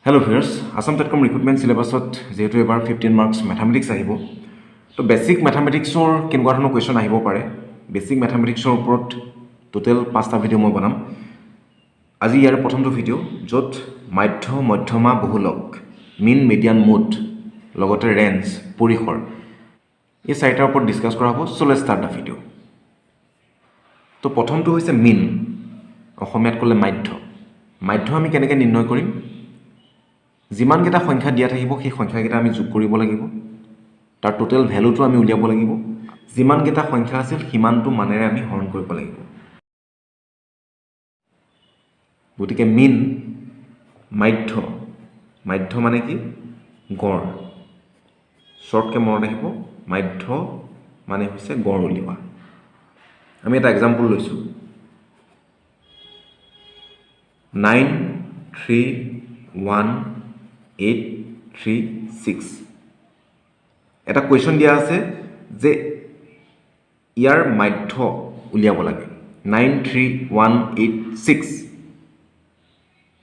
Hello viewers, Assam Tetcom recruitment syllabus যেহেতু এবাৰ 15 marks mathematics আহিব তো বেসিক ম্যাথমেটিক্সৰ কেনেকুৱা ধৰণৰ কোৱেশ্চন আহিব পাৰে বেসিক ম্যাথমেটিক্সৰ ওপৰত টোটাল 5টা ভিডিও মই বনাম আজি ইয়াৰ প্ৰথমটো ভিডিও য'ত মাধ্য মধ্যমা বহুলক মিন মিডিয়ান মোড লগতে ৰেঞ্জ পৰিসৰ এই চাৰিটাৰ ওপৰত ডিসকাস কৰা হ'ব so let's start da video তো প্ৰথমটো হৈছে মিন অসমীয়াত ক'লে মাধ্য মাধ্য আমি কেনেকৈ নিৰ্ণয় কৰিম যিমান কেইটা সংখ্যা দিয়া থাকিব সেই সংখ্যা কেইটা আমি যোগ কৰিব লাগিব তাৰ টোটাল ভ্যালুটো আমি উলিয়াব লাগিব যিমান কেইটা সংখ্যা আছিল সিমানটো মানেৰে আমি হৰণ কৰিব লাগিব গতিকে মিন মাধ্য মাধ্য মানে কি গড় শৰ্টকে মনত ৰাখিব মাধ্য মানে হৈছে গড় উলিওৱা আমি এটা এক্সাম্পল লৈছো 93186 এটা কোৱেশ্চন দিয়া আছে যে ইয়াৰ মাধ্য উলিয়াব লাগে 93186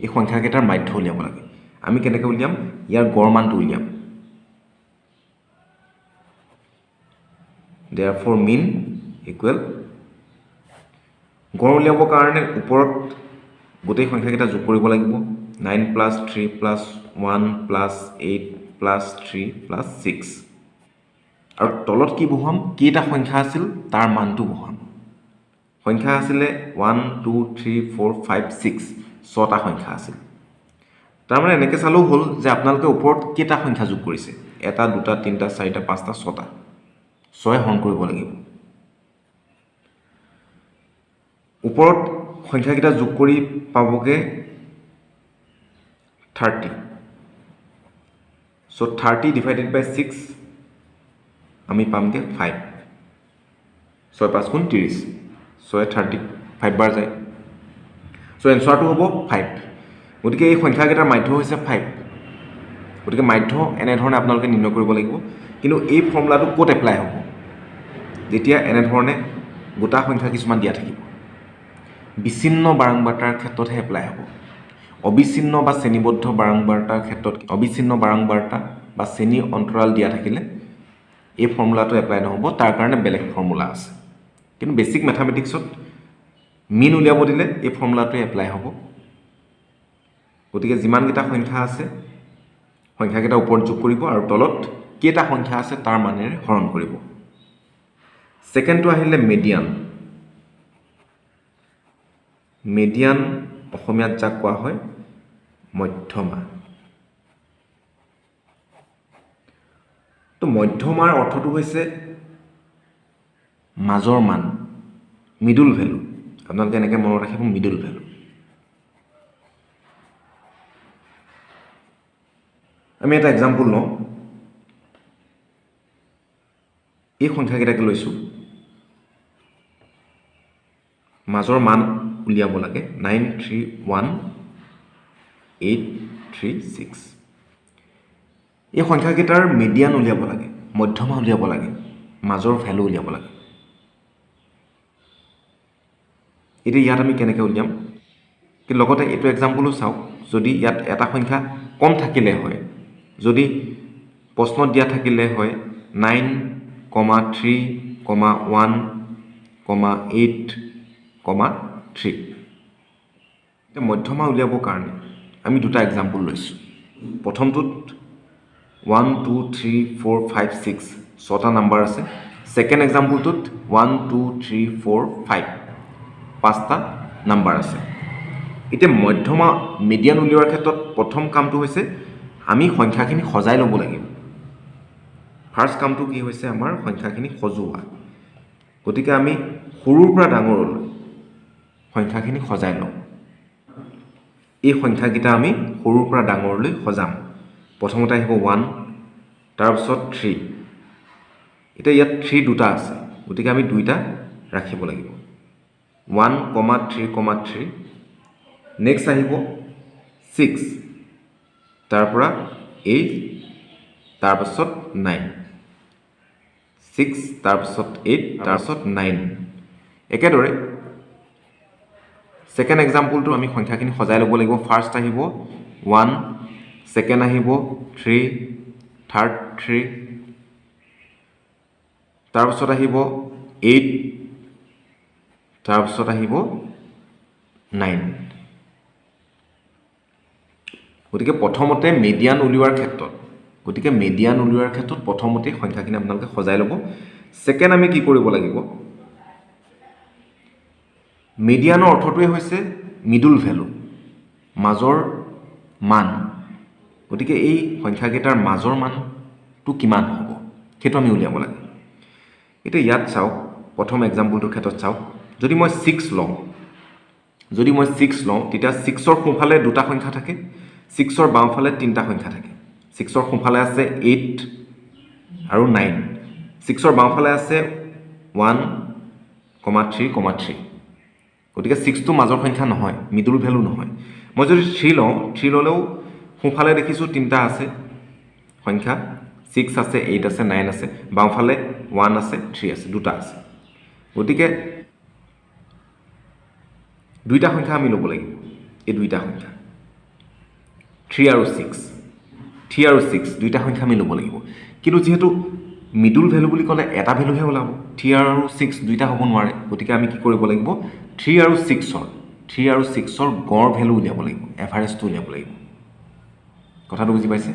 এই সংখ্যা কেইটাৰ মাধ্য উলিয়াব লাগে আমি কেনেকৈ উলিয়াম ইয়াৰ গড় মানটো উলিয়াম therefore mean equal গড় উলিয়াবৰ কাৰণে ওপৰত গোটেই সংখ্যা কেইটা যোগ কৰিব লাগিব 9 plus 3 plus 1 plus 8 plus 3 plus 6 আৰু তলত কি বহাম কেইটা সংখ্যা আছিল তাৰ মানটো বহাম সংখ্যা আছিল 1 2 3 4 5 6 ছটা সংখ্যা আছিল তাৰ মানে এনেকৈ চালেও হ'ল যে আপোনালোকে ওপৰত কেইটা সংখ্যা যোগ কৰিছে এটা দুটা তিনিটা চাৰিটা পাঁচটা ছটা ছয় হৰণ কৰিব লাগিব ওপৰত সংখ্যা কেইটা যোগ কৰি পাবগে 30 so 30 divided by 6 আমি পামগে 5 6 5 গুণ 30 6 30 5 বাৰ যায় so এনসাৰটো হ'ব 5 গতিকে এই সংখ্যা কেইটাৰ মাধ্য হৈছে 5 গতিকে মাধ্য এনে ধৰণে আপোনালোকে নিৰ্ণয় কৰিব লাগিব কিন্তু এই ফৰ্মুলাটো ক'ত এপ্লাই হ'ব যেতিয়া এনে ধৰণে গোটা সংখ্যা কিছুমান দিয়া থাকিব বিচ্ছিন্ন বাৰংবাৰতাৰ ক্ষেত্ৰতহে এপ্লাই হ'ব অবিচ্ছিন্ন বা শ্ৰেণীবদ্ধ বাৰংবাৰতাৰ ক্ষেত্ৰত অবিচ্ছিন্ন বাৰংবাৰতা বা শ্ৰেণী অন্তৰাল দিয়া থাকিলে এই ফৰ্মুলাটো এপ্লাই নহ'ব তাৰ কাৰণে বেলেগ ফৰ্মুলা আছে কিন্তু বেসিক ম্যাথমেটিক্সত মিন উলিয়াব দিলে এই ফৰ্মুলাটো এপ্লাই হ'ব গতিকে যিমান কেইটা সংখ্যা আছে সংখ্যা কেইটা ওপৰত যোগ কৰিব আৰু তলত কেইটা সংখ্যা আছে তাৰ মানেৰে হৰণ কৰিব সেকেন্ডটো আহিলে মিডিয়ান মিডিয়ান অসমীয়াত যাক কোৱা হয় মধ্যমা তো মধ্যমাৰ অৰ্থটো হৈছে মাজৰ মান মিডল ভ্যালু আপোনালোকে এনেকৈ মনত ৰাখিব মিডল ভ্যালু আমি এটা এক্সাম্পল লওঁ এই সংখ্যা কেইটাকে লৈছো মাজৰ মান উলিয়াব লাগে 931836 এই সংখ্যা কেইটাৰ মিডিয়ান উলিয়াব লাগে মধ্যমা উলিয়াব লাগে মাজৰ ভ্যালু উলিয়াব লাগে এতিয়া ইয়াত আমি কেনেকৈ উলিয়াম কি লগতে এইটো এক্সাম্পলো চাওক যদি ইয়াত এটা সংখ্যা কম থাকিলে হয় যদি প্ৰশ্নত দিয়া থাকিলে হয় 9,3,1,8,3 এতিয়া মধ্যমা উলিয়াবৰ কাৰণে আমি দুটা এক্সাম্পল লৈছো প্ৰথমটোত 1 2 3 4 5 6 ছটা নাম্বাৰ আছে সেকেন্ড এক্সাম্পলটোত 1 2 3 4 5 পাঁচটা নাম্বাৰ আছে এতিয়া মধ্যমা মিডিয়ান উলিওৱাৰ ক্ষেত্ৰত প্ৰথম কামটো হৈছে আমি সংখ্যাখিনি সজাই ল'ব লাগিব ফাৰ্স্ট কামটো কি হৈছে আমাৰ সংখ্যাখিনি সজোৱা গতিকে আমি সৰুৰ পৰা ডাঙৰলৈ সংখ্যাখিনি সজাই লওঁ এই সংখ্যাকেইটা আমি সৰুৰ পৰা ডাঙৰলৈ সজাম প্ৰথমতে আহিব 1 তাৰপিছত 3 এতিয়া ইয়াত 3 দুটা আছে গতিকে আমি দুইটা ৰাখিব লাগিব 1,3,3 নেক্সট আহিব 6 তাৰ পৰা 8 তাৰপিছত 9 6 তাৰপিছত 8 তাৰপিছত 9 একেদৰে সেকেন্ড এক্সাম্পলটো আমি সংখ্যাখিনি সজাই ল'ব লাগিব ফাৰ্স্ট আহিব 1 সেকেন্ড আহিব 3 থাৰ্ড 3 তাৰপিছত আহিব 8 তাৰপিছত আহিব 9 গতিকে প্ৰথমতে মিডিয়ান উলিওৱাৰ ক্ষেত্ৰত প্ৰথমতে সংখ্যাখিনি আপোনালোকে সজাই ল'ব সেকেন্ড আমি কি কৰিব লাগিব মিডিয়ানৰ অৰ্থটোৱে হৈছে মিডল ভ্যালু মাজৰ মান গতিকে এই সংখ্যাকেইটাৰ মাজৰ মানটো কিমান হ'ব সেইটো আমি উলিয়াব লাগে এতিয়া ইয়াত চাওক প্ৰথম এক্সাম্পলটোৰ ক্ষেত্ৰত চাওক যদি মই 6 লওঁ তেতিয়া 6ৰ সোঁফালে দুটা সংখ্যা থাকে 6ৰ বাওঁফালে তিনিটা সংখ্যা থাকে 6ৰ সোঁফালে আছে 8 আৰু 9 6ৰ বাওঁফালে আছে 1,3,3 গতিকে 6টো মাজৰ সংখ্যা নহয় মিডল ভ্যালু নহয় মই যদি 3 লওঁ 3 ল'লেও সোঁফালে দেখিছোঁ তিনিটা আছে সংখ্যা 6 আছে 8 আছে 9 আছে বাওঁফালে 1 আছে 3 আছে দুটা আছে গতিকে দুইটা সংখ্যা আমি ল'ব লাগিব এই দুইটা সংখ্যা 3 আৰু 6 দুইটা সংখ্যা আমি ল'ব লাগিব কিন্তু যেহেতু মিডল ভ্যালু বুলি ক'লে এটা ভ্যালুহে ওলাব 3 আৰু 6 দুইটা হ'ব নোৱাৰে গতিকে আমি কি কৰিব লাগিব 3 আৰু 6ৰ গড় ভ্যালু উলিয়াব লাগিব এভাৰেজটো উলিয়াব লাগিব কথাটো বুজি পাইছে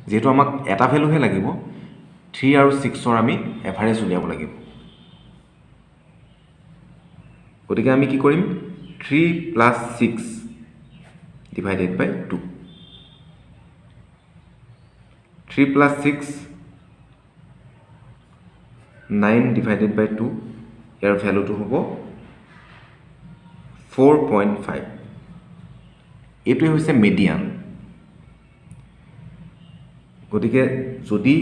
যেহেতু আমাক এটা ভ্যালুহে লাগিব 3 আৰু 6ৰ আমি এভাৰেজ উলিয়াব লাগিব গতিকে আমি কি কৰিম 3 plus 6 divided by 2 3 plus 6 9 divided by 2 ইয়াৰ ভ্যালুটো হ'ব 4.5 এইটোৱে হৈছে মিডিয়ান গতিকে যদি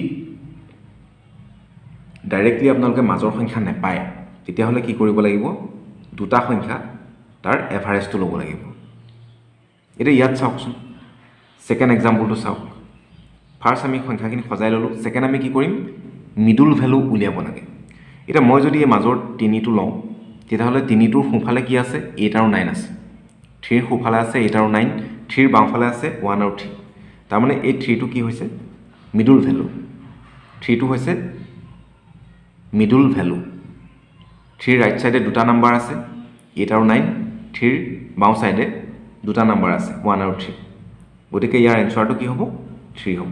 ডাইৰেক্টলি আপোনালোকে মাজৰ সংখ্যা নাপায় তেতিয়াহ'লে কি কৰিব লাগিব দুটা সংখ্যা তাৰ এভাৰেজটো ল'ব লাগিব এতিয়া ইয়াত চাওকচোন সেকেন্ড এক্সাম্পলটো চাওক ফাৰ্স্ট আমি সংখ্যাখিনি সজাই ল'লোঁ সেকেন্ড আমি কি কৰিম মিডল ভ্যালু উলিয়াব লাগে এতিয়া মই যদি এই মাজৰ 3টো লওঁ তেতিয়াহ'লে 3টোৰ সোঁফালে কি আছে 8 আৰু 9 আছে 3ৰ সোঁফালে আছে 8 আৰু 9 3ৰ বাওঁফালে আছে 1 আৰু 3 তাৰমানে এই 3টো কি হৈছে মিডল ভ্যালু 3টো হৈছে মিডল ভ্যালু 3 ৰাইট সাইডে দুটা নাম্বাৰ আছে 8 আৰু 9 3 বাওঁ সাইডে দুটা নাম্বাৰ আছে 1 আৰু 3 গতিকে ইয়াৰ এনসাৰটো কি হ'ব 3 হ'ব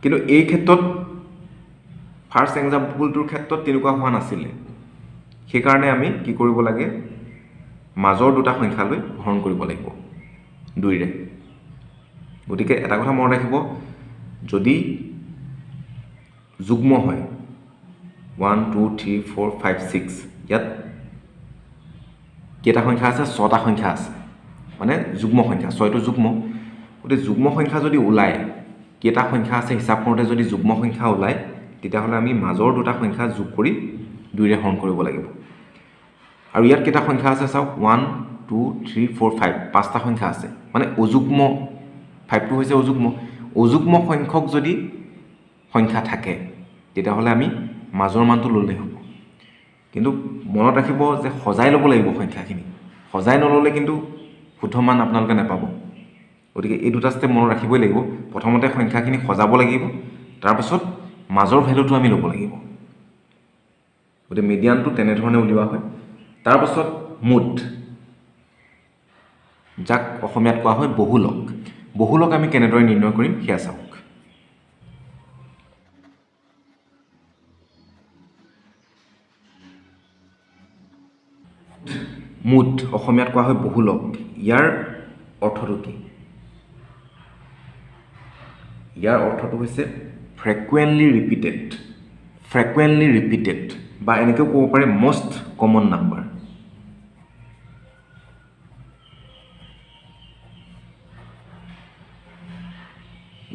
কিন্তু এই ক্ষেত্ৰত ফাৰ্স্ট এক্সাম্পলটোৰ ক্ষেত্ৰত তেনেকুৱা হোৱা নাছিলে সেইকাৰণে আমি কি কৰিব লাগে মাজৰ দুটা সংখ্যালৈ হৰণ কৰিব লাগিব 2ৰে গতিকে এটা কথা মনত ৰাখিব যদি যুগ্ম হয় 1 2 3 4 5 6 ইয়াত কেইটা সংখ্যা আছে 6টা সংখ্যা আছে মানে যুগ্ম সংখ্যা 6টো যুগ্ম গতিকে যুগ্ম সংখ্যা যদি ওলায় কেইটা সংখ্যা আছে হিচাপ কৰোঁতে যদি যুগ্ম সংখ্যা ওলায় তেতিয়াহ'লে আমি মাজৰ দুটা সংখ্যা যোগ কৰি 2ৰে হৰণ কৰিব লাগিব আৰু ইয়াত কেইটা সংখ্যা আছে চাওক 1 2 3 4 5 পাঁচটা সংখ্যা আছে মানে অযুগ্ম 5টো হৈছে অযুগ্ম সংখ্যক যদি সংখ্যা থাকে তেতিয়াহ'লে আমি মাজৰ মানটো ল'লে হ'ব কিন্তু মনত ৰাখিব যে সজাই ল'ব লাগিব সংখ্যাখিনি সজাই নল'লে কিন্তু শুদ্ধ মান আপোনালোকে নাপাব গতিকে এই দুটা ষ্টেপ মনত ৰাখিবই লাগিব প্ৰথমতে সংখ্যাখিনি সজাব লাগিব তাৰপিছত মাজৰ ভ্যালুটো আমি ল'ব লাগিব গতিকে মিডিয়ানটো তেনেধৰণে উলিওৱা হয় তাৰপিছত মুঠ যাক অসমীয়াত কোৱা হয় বহুলক আমি কেনেদৰে নিৰ্ণয় কৰিম সেয়া চাওক মুঠ অসমীয়াত কোৱা হয় বহুলক ইয়াৰ অৰ্থটো কি ইয়াৰ অৰ্থটো হৈছে ফ্ৰিকুৱেণ্টলি ৰিপিটেড বা এনেকৈ ক'ব পাৰে মষ্ট কমন নাম্বাৰ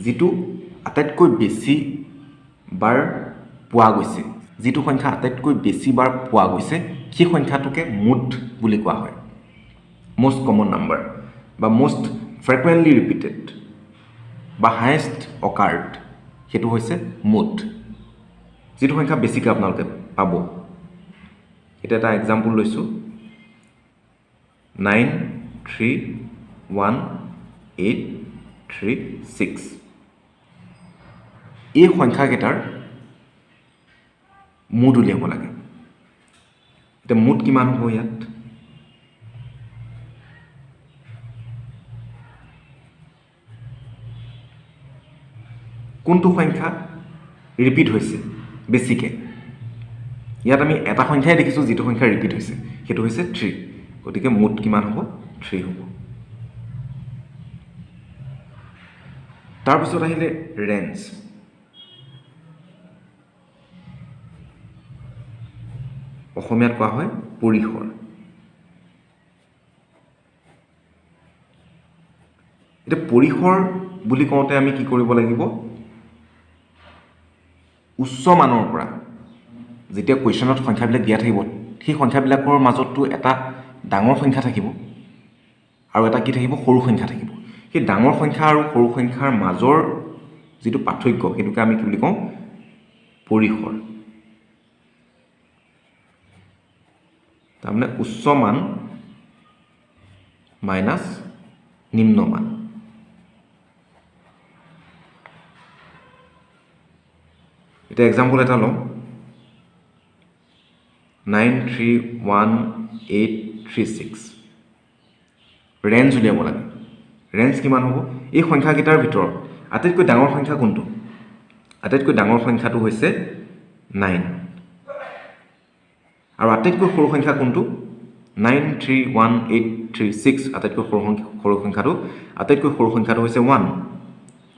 যিটো আটাইতকৈ বেছি বাৰ পোৱা গৈছে যিটো সংখ্যা আটাইতকৈ বেছি বাৰ পোৱা গৈছে সেই সংখ্যাটোকে মুঠ বুলি কোৱা হয় most common number বা most frequently repeated বা highest occurred সেইটো হৈছে মুঠ যিটো সংখ্যা বেছিকৈ আপোনালোকে পাব এটা এক্সাম্পল লৈছো 9 3 1 8 3 6 এই সংখ্যাকেইটাৰ মুঠ উলিয়াব লাগে এতিয়া মুঠ কিমান হ'ব ইয়াত কোনটো সংখ্যা ৰিপিট হৈছে বেছিকৈ ইয়াত আমি এটা সংখ্যাই দেখিছোঁ যিটো সংখ্যা ৰিপিট হৈছে সেইটো হৈছে 3 গতিকে মুঠ কিমান হ'ব 3 হ'ব তাৰপিছত আহিলে ৰেঞ্জ অসমীয়াত কোৱা হয় পৰিসৰ এতিয়া পৰিসৰ বুলি কওঁতে আমি কি কৰিব লাগিব উচ্চ মানৰ পৰা যেতিয়া কুৱেশ্যনত সংখ্যাবিলাক দিয়া থাকিব সেই সংখ্যাবিলাকৰ মাজততো এটা ডাঙৰ সংখ্যা থাকিব আৰু এটা কি থাকিব সৰু সংখ্যা থাকিব সেই ডাঙৰ সংখ্যা আৰু সৰু সংখ্যাৰ মাজৰ যিটো পাৰ্থক্য সেইটোকে আমি কি বুলি কওঁ পৰিসৰ তাৰমানে উচ্চ মান মাইনাছ নিম্ন মান এতিয়া এক্সাম্পল এটা লওঁ 931836 ৰেঞ্জ উলিয়াব লাগে ৰেঞ্জ কিমান হ'ব এই সংখ্যাকেইটাৰ ভিতৰত আটাইতকৈ ডাঙৰ সংখ্যা কোনটো আটাইতকৈ ডাঙৰ সংখ্যাটো হৈছে 9 আৰু আটাইতকৈ সৰু সংখ্যা কোনটো 931836 আটাইতকৈ সৰু সংখ্যাটো হৈছে 1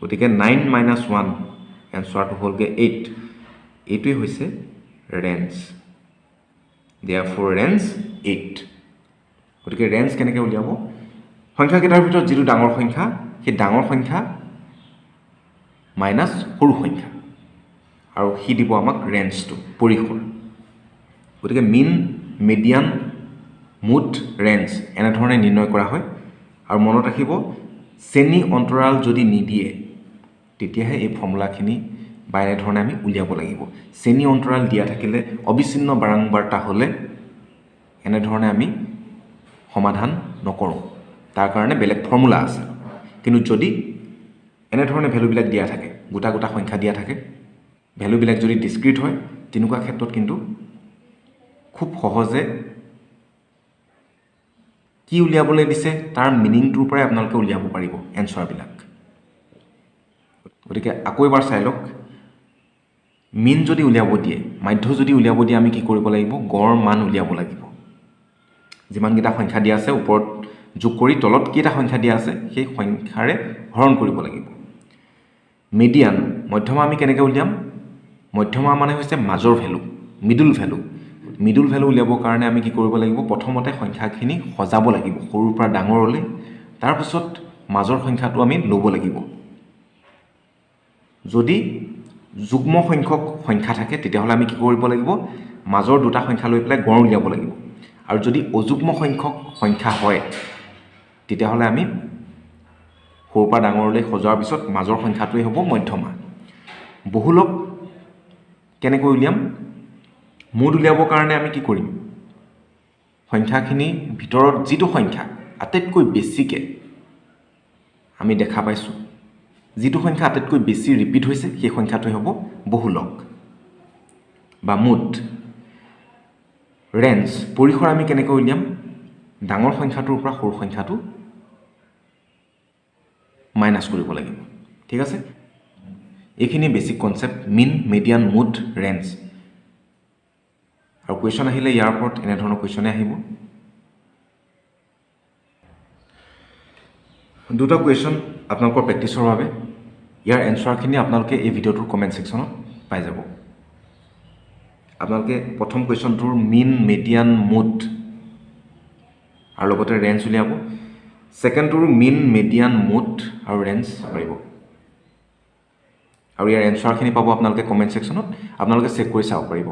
গতিকে 9 minus 1 এনচাৰটো হ'লগৈ 8 এইটোৱে হৈছে ৰেঞ্জ therefore ৰেঞ্জ 8 গতিকে ৰেঞ্জ কেনেকৈ উলিয়াব সংখ্যাকেইটাৰ ভিতৰত যিটো ডাঙৰ সংখ্যা সেই ডাঙৰ সংখ্যা মাইনাছ সৰু সংখ্যা আৰু সি দিব আমাক ৰেঞ্জটো পৰিসৰ গতিকে মিন মিডিয়ান মুঠ ৰেঞ্জ এনেধৰণে নিৰ্ণয় কৰা হয় আৰু মনত ৰাখিব শ্ৰেণী অন্তৰাল যদি নিদিয়ে তেতিয়াহে এই ফৰ্মুলাখিনি বা এনেধৰণে আমি উলিয়াব লাগিব শ্ৰেণী অন্তৰাল দিয়া থাকিলে অবিচ্ছিন্ন বাৰম্বাৰতা হ'লে এনেধৰণে আমি সমাধান নকৰোঁ তাৰ কাৰণে বেলেগ ফৰ্মুলা আছে কিন্তু যদি এনেধৰণে ভেলুবিলাক দিয়া থাকে গোটা গোটা সংখ্যা দিয়া থাকে ভেলুবিলাক যদি ডিসক্ৰিট হয় তেনেকুৱা ক্ষেত্ৰত কিন্তু খুব সহজে কি উলিয়াবলৈ দিছে তাৰ মিনিংটোৰ পৰাই আপোনালোকে উলিয়াব পাৰিব এনচাৰবিলাক গতিকে আকৌ এবাৰ চাই লওক মিন যদি উলিয়াব দিয়ে মাধ্য যদি উলিয়াব দিয়ে আমি কি কৰিব লাগিব গড় মান উলিয়াব লাগিব যিমানকেইটা সংখ্যা দিয়া আছে ওপৰত যোগ কৰি তলত কেইটা সংখ্যা দিয়া আছে সেই সংখ্যাৰে হৰণ কৰিব লাগিব মিডিয়ান মধ্যমা আমি কেনেকৈ উলিয়াম মধ্যমা মানে হৈছে মাজৰ ভেলু মিডল ভেলু উলিয়াবৰ কাৰণে আমি কি কৰিব লাগিব প্ৰথমতে সংখ্যাখিনি সজাব লাগিব সৰুৰ পৰা ডাঙৰলৈ তাৰপিছত মাজৰ সংখ্যাটো আমি ল'ব লাগিব যদি যুগ্ম সংখ্যক সংখ্যা থাকে তেতিয়াহ'লে আমি কি কৰিব লাগিব মাজৰ দুটা সংখ্যা লৈ পেলাই গড় উলিয়াব লাগিব আৰু যদি অযুগ্ম সংখ্যক সংখ্যা হয় তেতিয়াহ'লে আমি সৰুৰ পৰা ডাঙৰলৈ সজোৱাৰ পিছত মাজৰ সংখ্যাটোৱে হ'ব মধ্যমা বহুলক কেনেকৈ উলিয়াম মুঠ উলিয়াবৰ কাৰণে আমি কি কৰিম সংখ্যাখিনি ভিতৰত যিটো সংখ্যা আটাইতকৈ বেছিকৈ আমি দেখা পাইছোঁ যিটো সংখ্যা আটাইতকৈ বেছি ৰিপিট হৈছে সেই সংখ্যাটোৱে হ'ব বহুলক বা মুঠ ৰেঞ্জ পৰিসৰ আমি কেনেকৈ উলিয়াম ডাঙৰ সংখ্যাটোৰ পৰা সৰু সংখ্যাটো মাইনাছ কৰিব লাগিব ঠিক আছে এইখিনি বেছিক কনচেপ্ট মিন মিডিয়ান মুঠ ৰেঞ্জ আৰু কুৱেশ্যন আহিলে ইয়াৰ ওপৰত এনেধৰণৰ কুৱেশ্যনে আহিব দুটা কুৱেশ্যন আপোনালোকৰ প্ৰেক্টিছৰ বাবে ইয়াৰ এনচাৰখিনি আপোনালোকে এই ভিডিঅ'টোৰ কমেণ্ট ছেকশ্যনত পাই যাব আপোনালোকে প্ৰথম কুৱেশ্যনটোৰ মিন মিডিয়ান মুঠ আৰু লগতে ৰেঞ্জ উলিয়াব ছেকেণ্ডটোৰ মিন মিডিয়ান মুঠ আৰু ৰেঞ্জ পাৰিব আৰু ইয়াৰ এনচাৰখিনি পাব আপোনালোকে কমেণ্ট ছেকশ্যনত আপোনালোকে চেক কৰি চাব পাৰিব